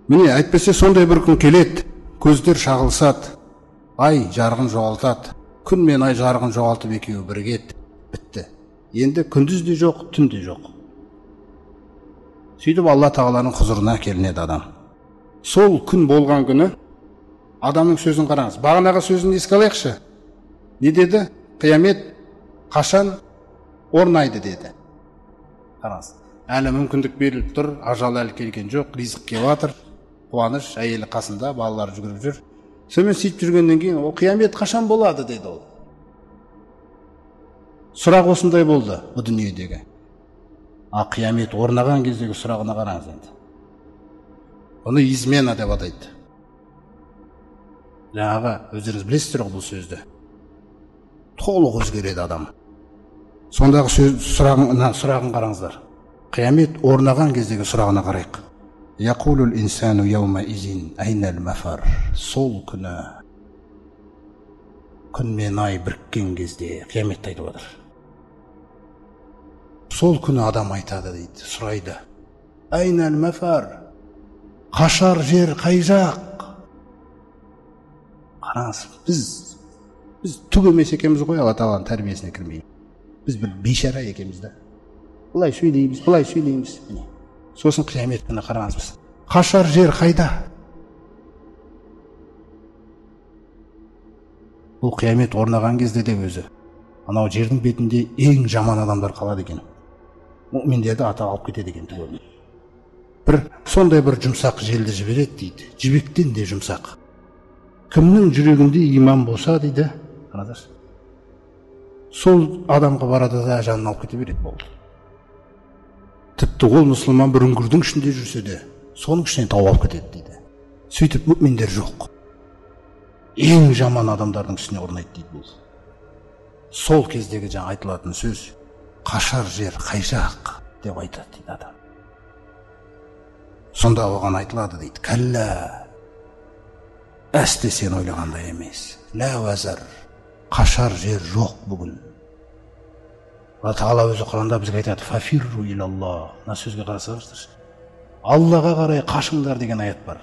Міне, әйтпесе сондай бір күн келеді, көздер шағылысады, ай жарығын жоғалтады, күн мен ай жарығын жоғалтып екеуі бірігеді, бітті. Енді күндіз де жоқ, түн де жоқ. Сөйтіп Алла тағаланың құзырына келінеді адам. Сол күн болған күні адамның сөзін қараңыз. Бағанағы сөзін еске алайықшы. Не деді? Қиямет қашан орнайды деді. Қараңыз. Әлі мүмкіндік беріліп тұр, ажал әлі келген жоқ, ризық келіп жатыр, қуаныш, әйелі қасында, балалар жүгіріп жүр. Сонымен сөйтіп жүргеннен кейін, ол қиямет қашан болады деді ол. Сұрақ осындай болды бұл дүниедегі. Қиямет орнаған кездегі сұрағына қараңыз енді. Оны измена деп атайды. Жаңағы өздеріңіз білесіздер ғой бұл сөзді. Толық өзгереді адам. Сондағы сұрағын қараңыздар. Қиямет орнаған кездегі сұрағына қарайық. Яқулул инсану яума изин айнал мафар. Сол күні күн мен ай біріккен кезде қияметті айтып отыр. Сол күні адам айтады дейді, сұрайды. Айнал мафар. Қашар жер қай жақ? Қараңыз, біз түк емес екенбіз ғой, Алла тағаланың тәрбиесіне кірмей. Біз бір бейшара екенбіз да. Бұлай сөйлейміз. Сосын қиямет күні қараңыз біз. Қашар жер қайда? Бұл қиямет орнаған кезде де өзі. Анау жердің бетінде ең жаман адамдар қалады екен. Мүминдерді ата алып кетеді екен түгелін. Бір сондай бір жұмсақ желді жібереді дейді. Жібектен де жұмсақ. Кімнің жүрегінде иман болса дейді, қараңыздаршы. Сол адамға барады да жанын алып кете береді болды. Тіпті ол мұсылман бір үңгірдің ішінде жүрсе де, соның ішінен тауып алып кетеді дейді. Сөйтіп мүминдер жоқ. Ең жаман адамдардың үстіне орнайды дейді бұл. Сол кездегі жаңа айтылатын сөз, қашар жер қай жақ деп айтады дейді адам. Сонда оған айтылады дейді, кәллә, әсте сен ойлағандай емес, лә уәзір, қашар жер жоқ бүгін. Алла тағала өзі Құранда бізге айтады, фафирру илалла. Мына сөзге қарасаңыздаршы. Аллаға қарай қашыңдар деген аят бар.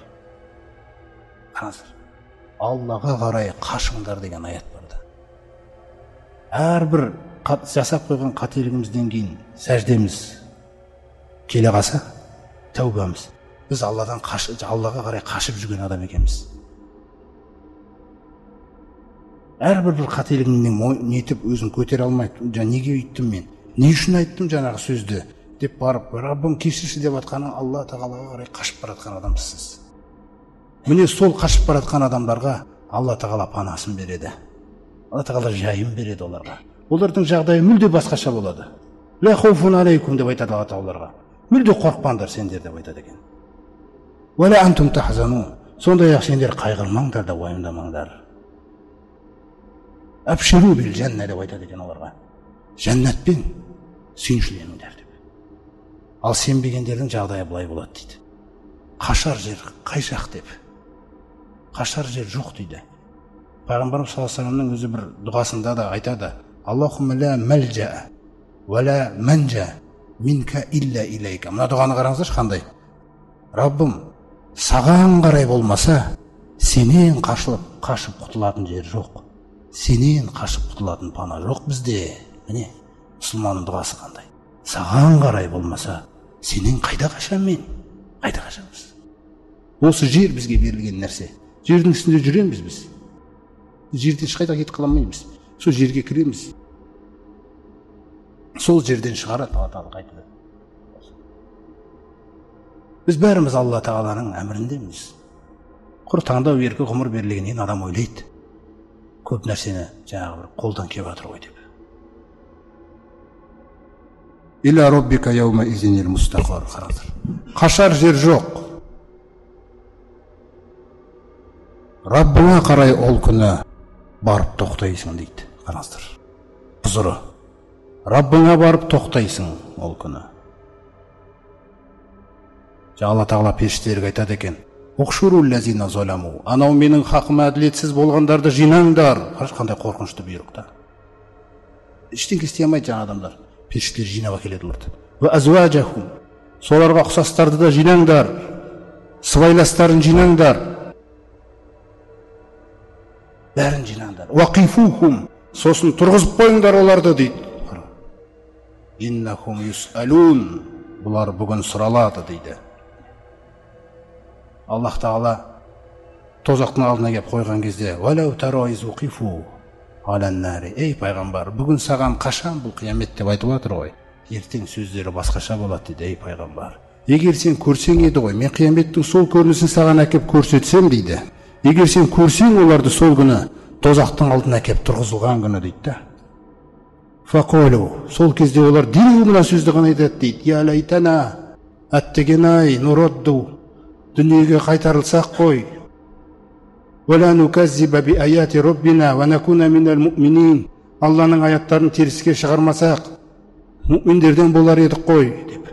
Қараңыздар. Аллаға қарай қашыңдар деген аят бар да. Әрбір жасап қойған қателігімізден кейін сәждеміз келе қалса, тәубамыз. Біз Алладан Аллаға қарай қашып жүрген адам екенбіз. Әрбір бір қателігімнен нетіп өзін көтере алмайды. Неге үйттім мен? Не үшін айттым жаңағы сөзді? Деп барып, Раббым кешірші деп атқаны Алла тағалаға қарай қашып баратқан адамсыз. Міне сол қашып баратқан адамдарға Алла тағала панасын береді. Алла тағала жайын береді оларға. Олардың жағдайы мүлде басқаша болады. Ла хауфун алейкум деп айтады Алла тағаларға. Мүлде қорықпаңдар сендер деп айтады екен. Ва ла антум тахзанун. Сондай-ақ сендер қайғырмаңдар да уайымдамаңдар. Әбшіру бил жәнна деп айтады екен оларға. Жәннатпен сүйіншіленіңдер деп. Ал сенбегендердің жағдайы былай болады дейді. Қашар жер қай жақ деп. Қашар жер жоқ дейді. Пайғамбарымыз саллаллаху алейхи ва саллямның өзі бір дұғасында да айтады. Аллахумма ла малжа ва ла манжа минка илля илейка. Мына дұғаны қараңыздаршы қандай. Раббым, саған қарай болмаса, сенен қашып құтылатын жер жоқ. Сенен қашып құтылатын пана жоқ бізде. Міне, мұсылманның дұғасы қандай. Саған қарай болмаса, сенен қайда қашам мен? Қайда қашамыз? Осы жер бізге берілген нәрсе. Жердің үстінде жүреміз біз. Жерден ешқайда кетіп қала алмаймыз. Сол жерге кіреміз. Сол жерден шығарады Алла тағала қайтады. Біз бәріміз Алла тағаланың әміріндеміз. Құр таңдау еркі ғұмыр берілгеннен адам ойлайды. Көп нәрсені жаңағы бір қолдан келіп жатыр ғой деп. Иля роббика яума изинил мустақар. Қашар жер жоқ. Раббыңа қарай ол күні барып тоқтайсың дейді. Қараңыздар. Құзыры. Раббыңа барып тоқтайсың ол күні. Алла тағала періштелерге айтады екен. Уқшурул лазина заламу. Анау менің хақым әділетсіз болғандарды жинаңдар. Қарашы қандай қорқынышты бұйрықта. Ештеңе істей алмайды жаңа адамдар. Періштелер жинап әкеледі оларды. Ва азважахум. Соларға ұқсастарды да жинаңдар. сыбайластарын жинаңдар, бәрін жинаңдар. Уақифухум, сосын тұрғызып қойыңдар оларды дейді. Иннахум юсалун, бұлар бүгін сұралады дейді. Аллах Тағала тозақтың алдына келіп қойған кезде, валау тароиз уқифу аланнари, ей пайғамбар, бүгін саған қашан бұл қиямет деп айтып жатыр ғой, ертең сөздері басқаша болады дейді. Ей пайғамбар, егер сен көрсең еді ғой, мен қияметтің сол көрінісін саған әкеп көрсетсем дейді, егер сен көрсең оларды сол күні тозақтың алдына әкеп тұрғызылған күні дейді да. Фақолу, сол кезде олар дереу мына сөзді ғана айтады дейді. Я лайтана, әттеген-ай, нұродду, дүниеге қайтарылсақ қой. Вала нуказзиба би аяти роббина ва накуна минал муъминин. Алланың аяттарын теріске шығармасақ, мұъминдерден болар едік қой деп.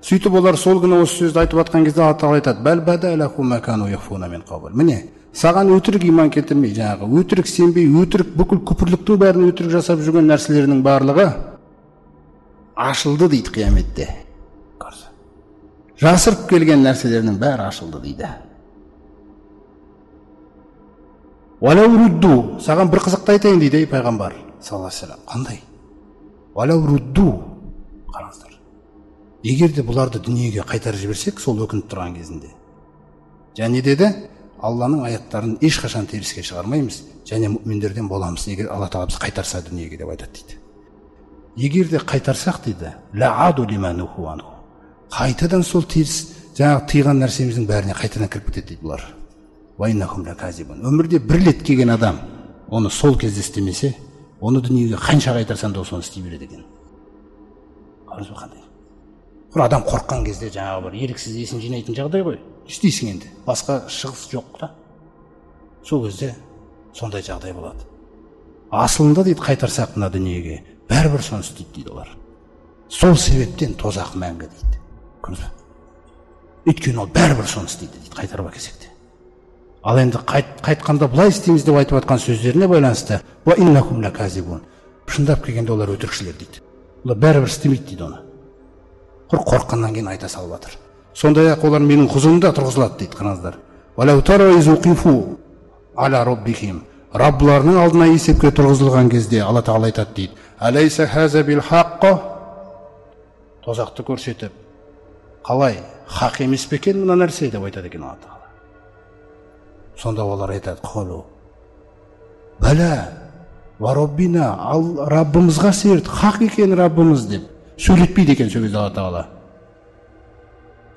Сөйтіп олар сол күні осы сөзді айтып жатқан кезде Алла Тағала айтады: "Бәл бада лахум ма кану яхфуна мин қабл." Міне, саған өтірік иман келтірмей, жаңағы өтірік сенбей, өтірік бүкіл күпірліктің бәрін өтірік жасап жүрген нәрселерінің барлығы ашылды дейді қияметте. Жасырып келген нәрселерінің бәрі ашылды дейді. Валау рудду, саған бір қызықты айтайын дейді ей пайғамбар саллаллаху алейхи вассалам. Қандай? Валау рудду, қараңыздар. Егер де бұларды дүниеге қайтарып жіберсек, сол өкініп тұрған кезінде. Және деді, Алланың аяттарын ешқашан теріске шығармаймыз, және мүминдерден боламыз, егер Алла Тағала бізді қайтарса дүниеге деп айтады дейді. Егер де қайтарсақ дейді, лааду лимануху анху. Қайтадан сол теріс, жаңағы тыйған нәрсеміздің бәріне қайтадан кіріп кетеді дейді бұлар. Вайнахум лаказибун. Өмірде бір рет келген адам оны сол кезде істемесе, оны дүниеге қанша қайтарсан да соны істей береді екен. Қарыз қандай? Бір адам қорыққан кезде жаңағы бір еріксіз есін жинайтын жағдай ғой. Істейсің енді. Басқа шығыс жоқ та. Сол кезде сондай жағдай болады. Асылында дейді қайтарсақ мына дүниеге, бәрібір соны істейді дейді олар. Сол себептен тозақ мәңгі дейді. Көрдіңіз бе? Өйткені ол бәрібір соны істейді дейді, қайтарып әкелсек те. Ал енді қайтқанда былай істейміз деп айтып жатқан сөздеріне байланысты, ва иннахум лаказибун. Шындап келгенде олар өтірікшілер дейді. Олар бәрібір істемейді дейді оны. Қорыққаннан кейін айта салып жатыр. Сондай-ақ олар менің хұзурымда тұрғызылады дейді, қараңыздар. Валау тароиз уқифу аля роббихим. Раббыларының алдына есепке тұрғызылған кезде Алла Тағала айтады дейді. Алайса хаза бил хаққа. Тозақты көрсетіп, қалай хақ емес пе екен мына нәрсе деп айтады екен Алла Тағала. Сонда олар айтады: "Қолу бәлә ва роббина, ал Раббымызға серт, хақ екен Раббымыз" деп сөйлетпейді екен сол кезде Алла Тағала.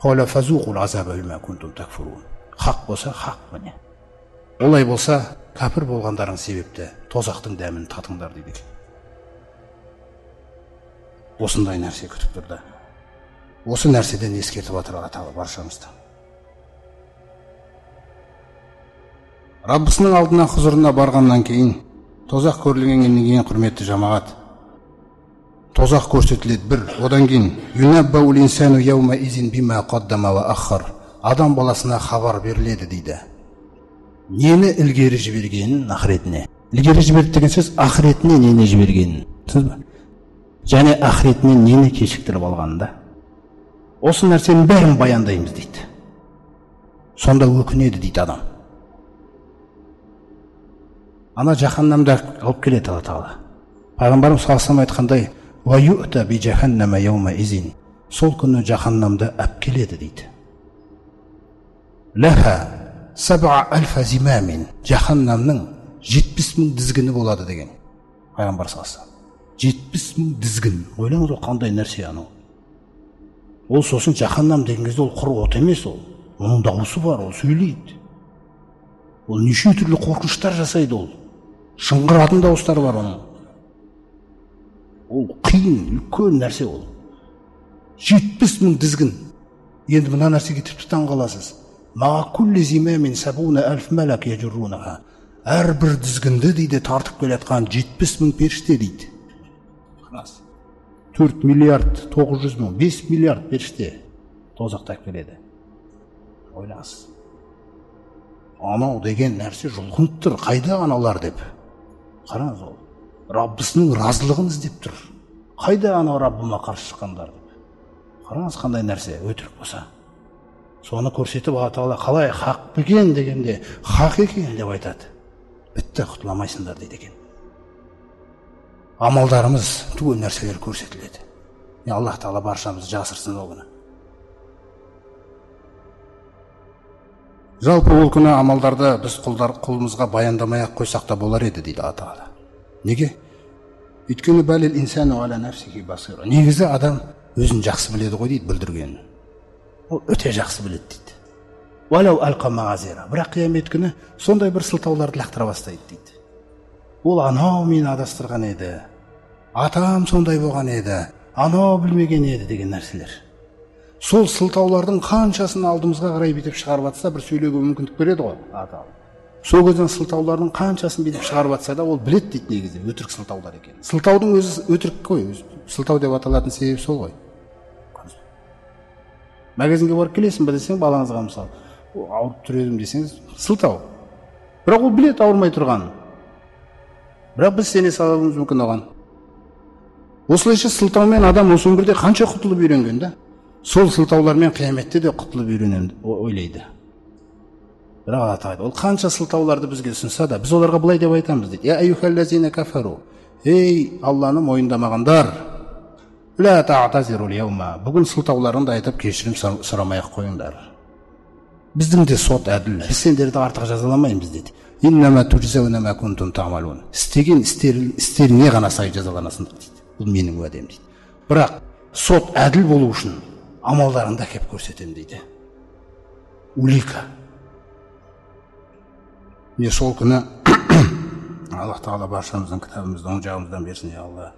Қола фазуқул азаба бима кунтум такфурун. Хақ болса хақ міне. Олай болса кәпір болғандарың себепті тозақтың дәмін татыңдар дейді екен. Осындай нәрсе күтіп тұрды. Осы нәрседен ескертіп жатыр Алла Тағала баршамызды. Раббысының алдына хұзырына барғаннан кейін тозақ көрілгеннен кейін құрметті жамағат, тозақ көрсетіледі бір, одан кейін юнаббаул инсану яума изин бима қаддама ва аххар. Адам баласына хабар беріледі дейді. Нені ілгері жібергенін ақыретіне. Ілгері жіберді деген сөз ақыретіне нені жібергенін. Түсінесіз бе? Және ақыретінен нені кешіктіріп алғанында. Осы нәрсенің бәрін баяндаймыз дейді. Сонда өкінеді дейді адам. Ана жаһаннамда алып келеді Алла Тағала. Пайғамбарым саллаллаху алейхи айтқандай, "Ва ю'та би жаханнама яума изин." Сол күні жаһаннамда алып келеді дейді. Лаха 7000 зимамин. Жаһаннамның 70.000 дізгіні болады деген. Пайғамбар саллаллаху алейхи 70.000 дізгін. Ойлаңыз, ол қандай нәрсе анау. Ол сосын жаһаннам деген кезде ол құр от емес ол. Оның дауысы бар, ол сөйлейді. Ол неше түрлі қорқыныштар жасайды ол. Шыңғыратын дауыстар бар оның. Ол қиын, үлкен нәрсе ол. 70.000 дізгін. Енді мына нәрсеге тіпті таң қаласыз. Ма кулли зимамин сабуна алф малак яжуррунаха. Әрбір дізгінді дейді тартып келатқан 70.000 періште дейді. 4 миллиард 900 мың, 5 миллиард періште тозақтап келеді. Ойлаңыз. Анау деген нәрсе жұлқынып тұр, қайда аналар деп. Қараңыз, ол Раббысының разылығын іздеп тұр. Қайда анау Раббыма қарсы шыққандар деп. Қараңыз қандай нәрсе өтірік болса. соны көрсетіп Алла тағала қалай хақ екен дегенде хақ екен деп айтады. Бітті, құтыла алмайсыңдар дейді екен. Амалдарымыз түгел нәрселер көрсетіледі. Аллах тағала баршамызды жасырсын ол күні. Жалпы ол күні амалдарды біз құлымызға баяндамай-ақ қойсақ та болар еді дейді Алла тағала. Неге? Өйткені бәлел инсану аля нафсихи басира. Негізі адам өзін жақсы біледі ғой дейді бүлдіргенін. Ол өте жақсы біледі дейді. Уалау алқа мағазира. Бірақ қиямет күні сондай бір сылтауларды лақтыра бастайды дейді. Ол анау мені адастырған еді, атам сондай болған еді, анау білмеген еді деген нәрселер. Сол сылтаулардың қаншасын алдымызға қарай бітіп шығарып атса, бір сөйлеуге мүмкіндік береді ғой атам. Сол кезден сылтаулардың қаншасын бітіп шығарып атса да, ол білет дейді негізі, өтірік сылтаулар екен. Сылтаудың өзі өтірік қой, сылтау деп аталатын себеп сол ғой. Магазинге барып келесің бе десең, балаңызға мысалы, ауырып тұр едім десеңіз, сылтау. Бірақ ол білет ауырмай тұрғанын. Бірақ біз сене салуымыз мүмкін оған. Осылайша сылтаумен адам осы өмірде қанша құтылып үйренген да? Сол сылтаулармен қияметте де құтылып үйренемін ойлайды. Бірақ Алла тағала ол қанша сылтауларды бізге ұсынса да, біз оларға былай деп айтамыз дейді. Я айюхаллазина кафару. Ей, Алланы мойындамағандар. Ла таътазирул яума. Бүгін сылтауларыңды айтып кешірім сұрамай-ақ қойыңдар. Біздің де сот әділ. Біз сендерді артық жазаламаймыз дейді. Иннама туджзауна ма кунтум таъмалун. Істеген істеріңе ғана сай жазаланасыңдар дейді. Бұл менің уәдем дейді. Бірақ сот әділ болу үшін амалдарыңды әкеп көрсетемін дейді. Улика. Міне сол күні Аллах тағала баршамыздың кітабымызды оң жағымыздан берсін, я Алла.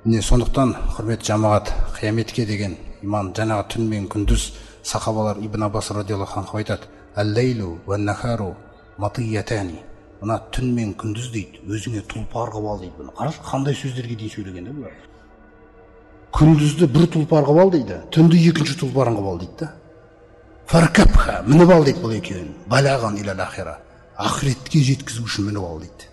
Міне сондықтан құрметті жамағат, қияметке деген иман жаңағы түн мен күндіз сахабалар Ибн Аббас радиаллаху анху айтады: «Ал-лейлу уан-нахару матиятани». Мына түн мен күндіз дейді, өзіңе тұлпар қылып ал дейді. Қарашы, қандай сөздерге дейін сөйлеген де бұлар. Күндізді бір тұлпар қылып ал дейді, түнді екінші тұлпарын қылып ал дейді да. Фаркабха, мініп ал дейді бұл екеуін. Балаған илал ахира. Ақыретке жеткізу үшін мініп ал дейді.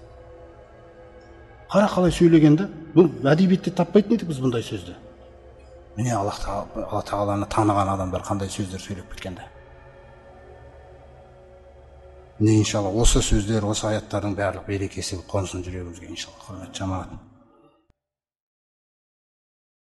Қара қалай сөйлегенді, бұл әдебиетте таппайтын едік біз бұндай сөзді. Міне Алла тағаланы таныған адамдар қандай сөздер сөйлеп кеткенді. Міне иншалла осы сөздер, осы аяттардың барлық берекесі қонсын жүрегімізге иншалла. Құрметті жамағат.